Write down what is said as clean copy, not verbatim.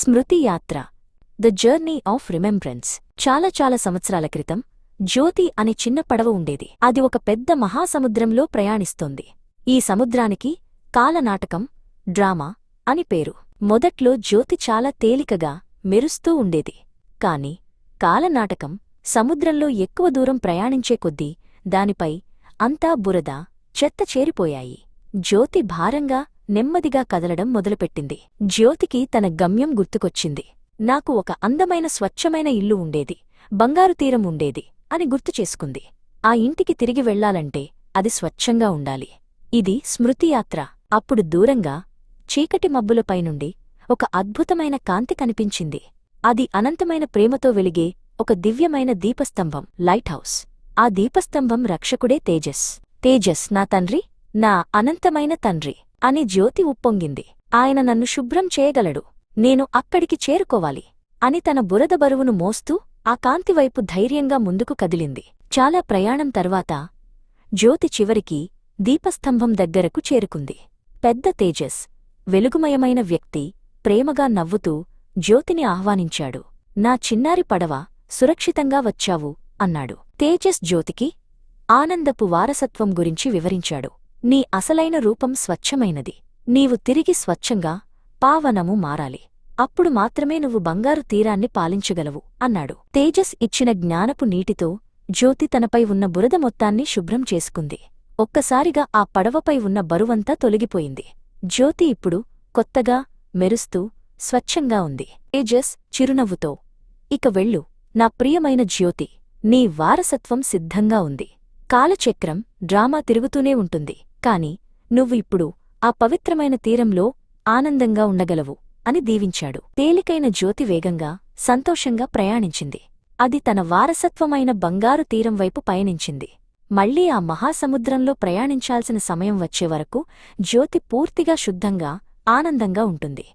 స్మృతి యాత్ర the journey of రిమెంబ్రెన్స్. చాలా సంవత్సరాల క్రితం జ్యోతి అనే చిన్న పడవ ఉండేది. అది ఒక పెద్ద మహాసముద్రంలో ప్రయాణిస్తోంది. ఈ సముద్రానికి కాలనాటకం, డ్రామా అని పేరు. మొదట్లో జ్యోతి చాలా తేలికగా మెరుస్తూ ఉండేది. కాని కాలనాటకం సముద్రంలో ఎక్కువ దూరం ప్రయాణించే కొద్దీ దానిపై అంతా బురద, చెత్త చేరిపోయాయి. జ్యోతి భారంగా నెమ్మదిగా కదలడం మొదలుపెట్టింది. జ్యోతికి తన గమ్యం గుర్తుకొచ్చింది. నాకు ఒక అందమైన స్వచ్ఛమైన ఇల్లు ఉండేది, బంగారు తీరం ఉండేది అని గుర్తుచేసుకుంది. ఆ ఇంటికి తిరిగి వెళ్లాలంటే అది స్వచ్ఛంగా ఉండాలి. ఇది స్మృతియాత్ర. అప్పుడు దూరంగా చీకటి మబ్బులపైనుండి ఒక అద్భుతమైన కాంతి కనిపించింది. అది అనంతమైన ప్రేమతో వెలిగే ఒక దివ్యమైన దీపస్తంభం, లైట్ హౌస్. ఆ దీపస్తంభం రక్షకుడే తేజస్. తేజస్ నా తండ్రి, నా అనంతమైన తండ్రి అని జ్యోతి ఉప్పొంగింది. ఆయన నన్ను శుభ్రం చేయగలడు, నేను అక్కడికి చేరుకోవాలి అని తన బురద బరువును మోస్తూ ఆ కాంతివైపు ధైర్యంగా ముందుకు కదిలింది. చాలా ప్రయాణం తర్వాత జ్యోతి చివరికి దీపస్తంభం దగ్గరకు చేరుకుంది. పెద్ద తేజస్, వెలుగుమయమైన వ్యక్తి, ప్రేమగా నవ్వుతూ జ్యోతిని ఆహ్వానించాడు. నా చిన్నారి పడవ, సురక్షితంగా వచ్చావు అన్నాడు. తేజస్ జ్యోతికి ఆనందపు వారసత్వం గురించి వివరించాడు. నీ అసలైన రూపం స్వచ్ఛమైనది. నీవు తిరిగి స్వచ్ఛంగా, పావనము మారాలి. అప్పుడు మాత్రమే నువ్వు బంగారు తీరాన్ని పాలించగలవు అన్నాడు. తేజస్ ఇచ్చిన జ్ఞానపు నీటితో జ్యోతి తనపై ఉన్న బురద మొత్తాన్ని శుభ్రం చేసుకుంది. ఒక్కసారిగా ఆ పడవపై ఉన్న బరువంతా తొలగిపోయింది. జ్యోతి ఇప్పుడు కొత్తగా, మెరుస్తూ, స్వచ్ఛంగా ఉంది. తేజస్ చిరునవ్వుతో, ఇక వెళ్ళు నా ప్రియమైన జ్యోతి, నీ వారసత్వం సిద్ధంగా ఉంది. కాలచక్రం, డ్రామా తిరుగుతూనే ఉంటుంది, కాని నువ్వు ఇప్పుడు ఆ పవిత్రమైన తీరంలో ఆనందంగా ఉండగలవు అని దీవించాడు. తేలికైన జ్యోతి వేగంగా, సంతోషంగా ప్రయాణించింది. అది తన వారసత్వమైన బంగారు తీరం వైపు పయనించింది. మళ్లీ ఆ మహాసముద్రంలో ప్రయాణించాల్సిన సమయం వచ్చేవరకు జ్యోతి పూర్తిగా శుద్ధంగా, ఆనందంగా ఉంటుంది.